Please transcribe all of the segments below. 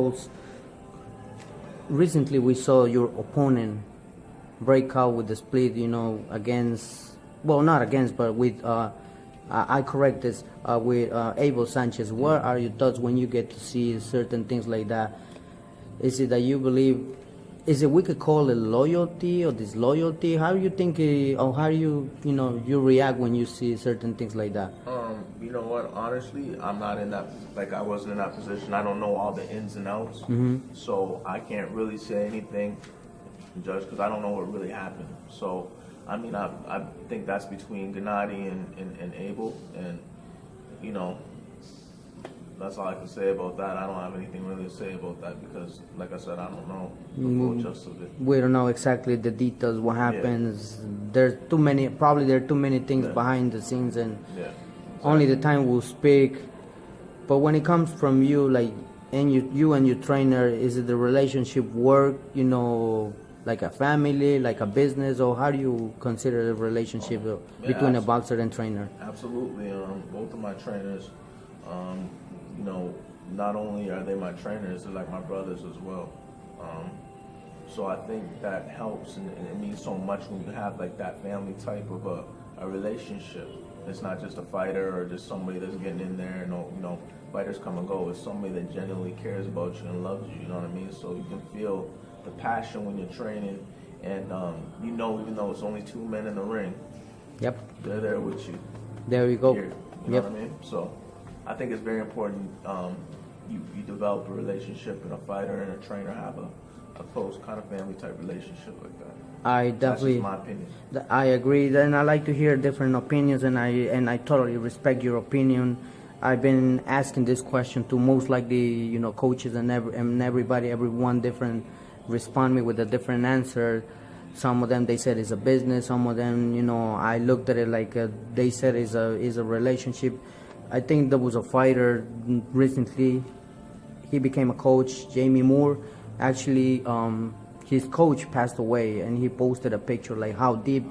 roles. Recently, we saw your opponent break out with the split, against, well, not against, but with, I correct this, with Abel Sanchez. What are your thoughts when you get to see certain things like that? Is it that you believe, is it we could call it loyalty or disloyalty? How do you think, or how do you react when you see certain things like that? You know what? Honestly, I'm not in that. Like, I wasn't in that position. I don't know all the ins and outs, so I can't really say anything, Judge, because I don't know what really happened. So, I mean, I think that's between Gennady and Abel, and that's all I can say about that. I don't have anything really to say about that because, like I said, I don't know the full gist of it. We don't know exactly the details, what happens. There's too many, probably there are too many things behind the scenes, and only the time will speak. But when it comes from you, like, and you and your trainer, is it the relationship work, like a family, like a business, or how do you consider the relationship between a boxer and trainer? Absolutely. Both of my trainers, not only are they my trainers, they're like my brothers as well. So I think that helps, and it means so much when you have like that family type of a relationship. It's not just a fighter or just somebody that's getting in there. Fighters come and go. It's somebody that genuinely cares about you and loves you. You know what I mean? So you can feel the passion when you're training, and even though it's only two men in the ring, they're there with you. There you go. Here, you know what I mean? So I think it's very important. You develop a relationship, and a fighter and a trainer have a close kind of family type relationship like that. I definitely, that's just my opinion. I agree, and I like to hear different opinions, and I totally respect your opinion. I've been asking this question to most likely, coaches and everybody, everyone different, respond me with a different answer. Some of them, they said it's a business. Some of them, I looked at it like they said is a relationship. I think there was a fighter recently. He became a coach, Jamie Moore. Actually, his coach passed away, and he posted a picture like how deep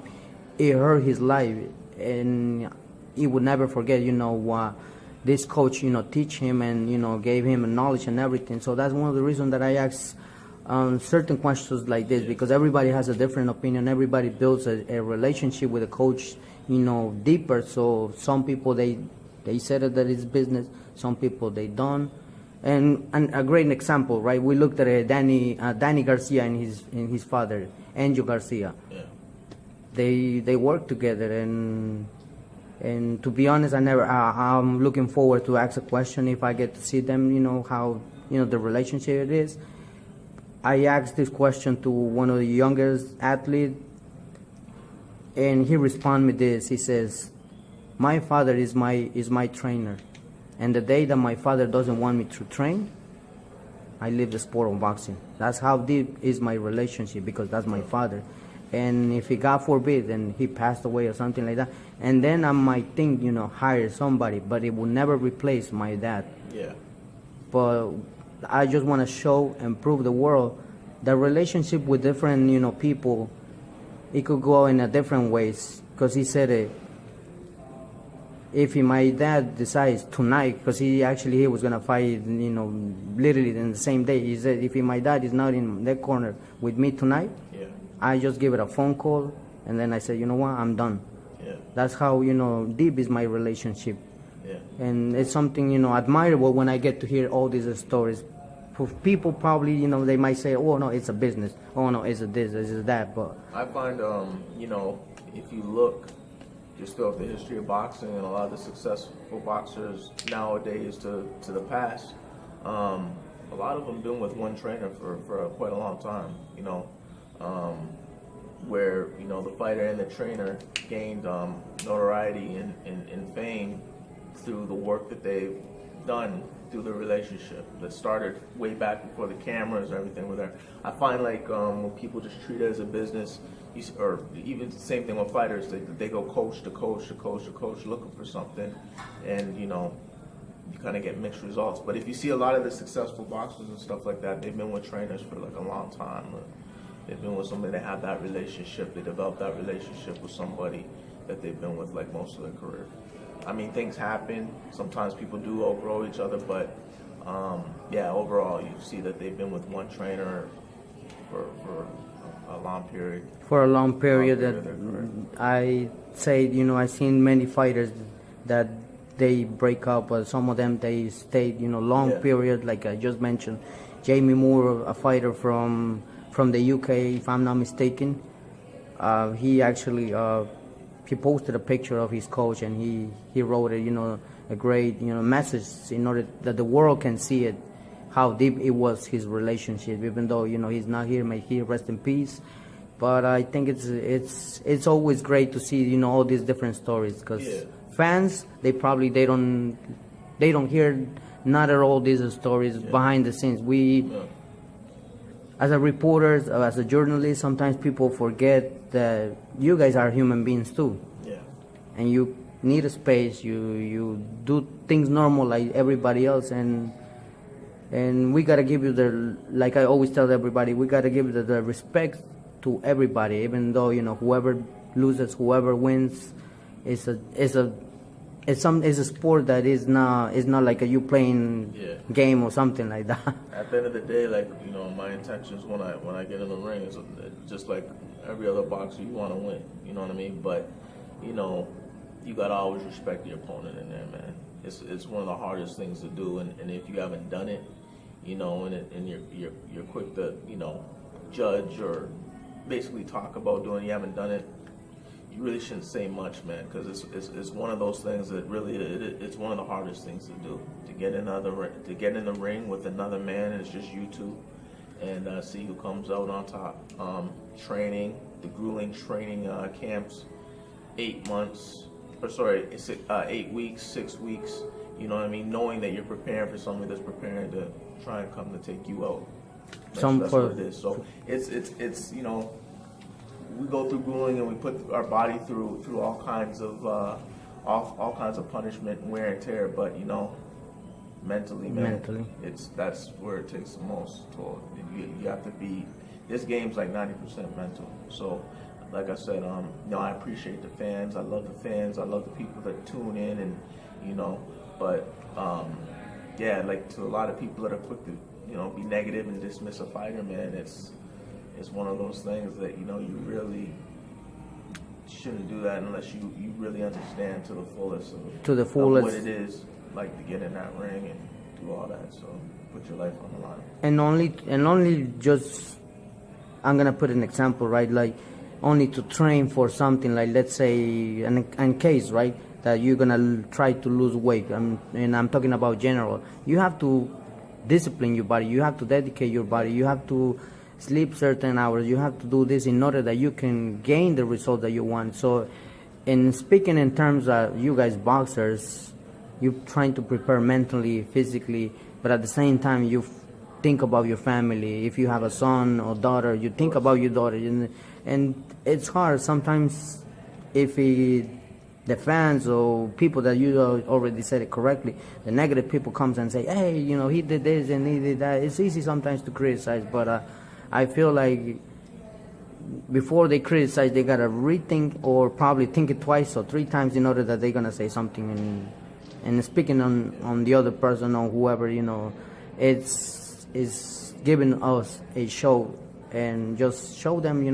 it hurt his life, and he would never forget. This coach, teach him and gave him knowledge and everything. So that's one of the reasons that I ask certain questions like this, because everybody has a different opinion. Everybody builds a relationship with a coach, deeper. So some people they said that it's business. Some people they don't. And a great example, right? We looked at Danny Garcia and his father, Angel Garcia. Yeah. They work together, and to be honest, I'm looking forward to ask a question if I get to see them. How the relationship it is. I asked this question to one of the youngest athletes, and he responded with this. He says, "My father is my trainer. And the day that my father doesn't want me to train, I leave the sport of boxing." That's how deep is my relationship, because that's my father. And if he, God forbid, and he passed away or something like that, and then I might think, hire somebody, but it will never replace my dad. Yeah. But I just want to show and prove the world that relationship with different, people, it could go in a different ways. Because he said if my dad decides tonight, because he was going to fight, literally in the same day. He said, if my dad is not in that corner with me tonight, I just give it a phone call, and then I say, you know what, I'm done. Yeah. That's how, deep is my relationship. Yeah. And it's something, admirable when I get to hear all these stories. For people probably, they might say, oh, no, it's a business. Oh, no, it's a this, it's that. But I find, if you look just throughout the history of boxing and a lot of the successful boxers nowadays to the past, a lot of them been with one trainer for quite a long time, where, the fighter and the trainer gained notoriety and fame through the work that they've done through the relationship that started way back before the cameras and everything were there. I find like when people just treat it as a business, or even the same thing with fighters, they go coach to coach to coach to coach looking for something, and you kind of get mixed results. But if you see a lot of the successful boxers and stuff like that, they've been with trainers for like a long time. They've been with somebody that have that relationship. They develop that relationship with somebody that they've been with like most of their career. I mean, things happen. Sometimes people do outgrow each other, but yeah, overall, you see that they've been with one trainer for a long period. For a long period. Long period of their career. I say, I've seen many fighters that they break up, but some of them they stayed, long Yeah. period. Like I just mentioned, Jamie Moore, a fighter from the UK, if I'm not mistaken. He actually he posted a picture of his coach, and he wrote a great message in order that the world can see it, how deep it was, his relationship. Even though he's not here, may he rest in peace. But I think it's always great to see all these different stories, because Yeah. fans, they don't hear not at all these stories behind the scenes. We, Yeah. as a reporters, as a journalist, sometimes people forget that you guys are human beings too, Yeah. and you need a space. You do things normal like everybody else, and we gotta give you like I always tell everybody, we gotta give the respect to everybody, even though whoever loses, whoever wins, it's a sport that is not like you playing Yeah. game or something like that. At the end of the day, like, my intentions when I get in the ring is just like every other boxer, you want to win. You know what I mean? But you gotta always respect the opponent in there, man. It's one of the hardest things to do, and if you haven't done it, and you're quick to judge or basically talk about doing, you haven't done it, you really shouldn't say much, man, because it's one of those things that really it's one of the hardest things to do, to get in the ring with another man, and it's just you two, and see who comes out on top. Training, the grueling training camps, 8 months, 8 weeks, 6 weeks. You know what I mean? Knowing that you're preparing for somebody that's preparing to try and come to take you out. That's what it is. So it's we go through grueling, and we put our body through all kinds of all kinds of punishment and wear and tear. But mentally, man, that's where it takes the most toll. You have to be. This game's like 90% mental. So, like I said, I appreciate the fans. I love the fans. I love the people that tune in, and but yeah, like to a lot of people that are quick to be negative and dismiss a fighter, man, it's one of those things that you really shouldn't do that unless you really understand to the fullest of what it is like to get in that ring and do all that. So put your life on the line. And only just, I'm gonna put an example, right? Like only to train for something, like let's say an case, right? That you're gonna try to lose weight, and I'm talking about general. You have to discipline your body. You have to dedicate your body. You have to sleep certain hours. You have to do this in order that you can gain the result that you want. So, in speaking in terms of you guys boxers, you're trying to prepare mentally, physically, but at the same time you think about your family. If you have a son or daughter, you think about your daughter, and it's hard sometimes. If the fans or people that you already said it correctly, the negative people comes and say, hey, he did this and he did that. It's easy sometimes to criticize, but I feel like before they criticize, they gotta rethink or probably think it twice or 3 times in order that they're gonna say something. And speaking on the other person or whoever, it's giving us a show, and just show them,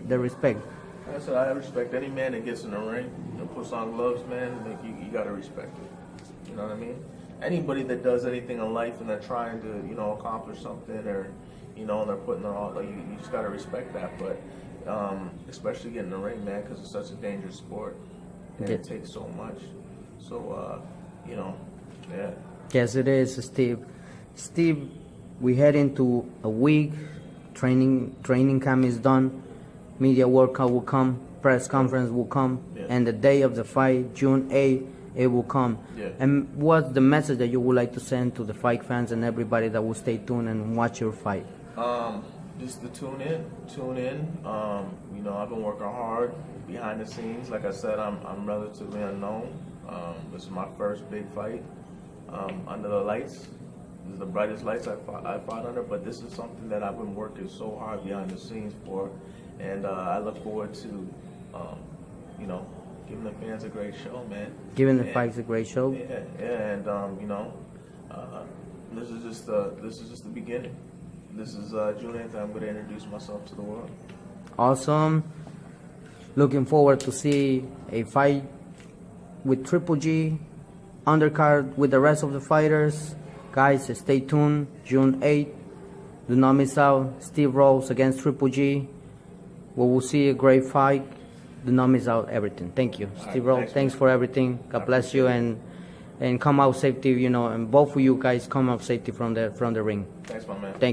the respect. Like I said, I respect any man that gets in the ring, puts on gloves, man. Like you gotta respect it. You know what I mean? Anybody that does anything in life and they're trying to, accomplish something, or, and they're putting their all, like you just gotta respect that. But especially getting in the ring, man, because it's such a dangerous sport, and it takes so much. So, yeah. Yes, it is, Steve. Steve, we head into a week. Training camp is done. Media workout will come, press conference will come, and the day of the fight, June 8th, it will come. Yeah. And what's the message that you would like to send to the fight fans and everybody that will stay tuned and watch your fight? Just to tune in. I've been working hard behind the scenes. Like I said, I'm relatively unknown. This is my first big fight under the lights. This is the brightest lights I fought under, but this is something that I've been working so hard behind the scenes for. And I look forward to, giving the fans a great show, man. Giving the fights a great show. Yeah, and This is just the beginning. This is June 8th. I'm going to introduce myself to the world. Awesome. Looking forward to see a fight with Triple G, undercard with the rest of the fighters. Guys, stay tuned. June 8th. Do not miss out. Steve Rose against Triple G. We will see a great fight. Do not miss out everything. Thank you, Steve Rose. Thanks for everything. God bless you, and come out safety. And both of you guys come out safety from the ring. Thanks, my man. Thank you.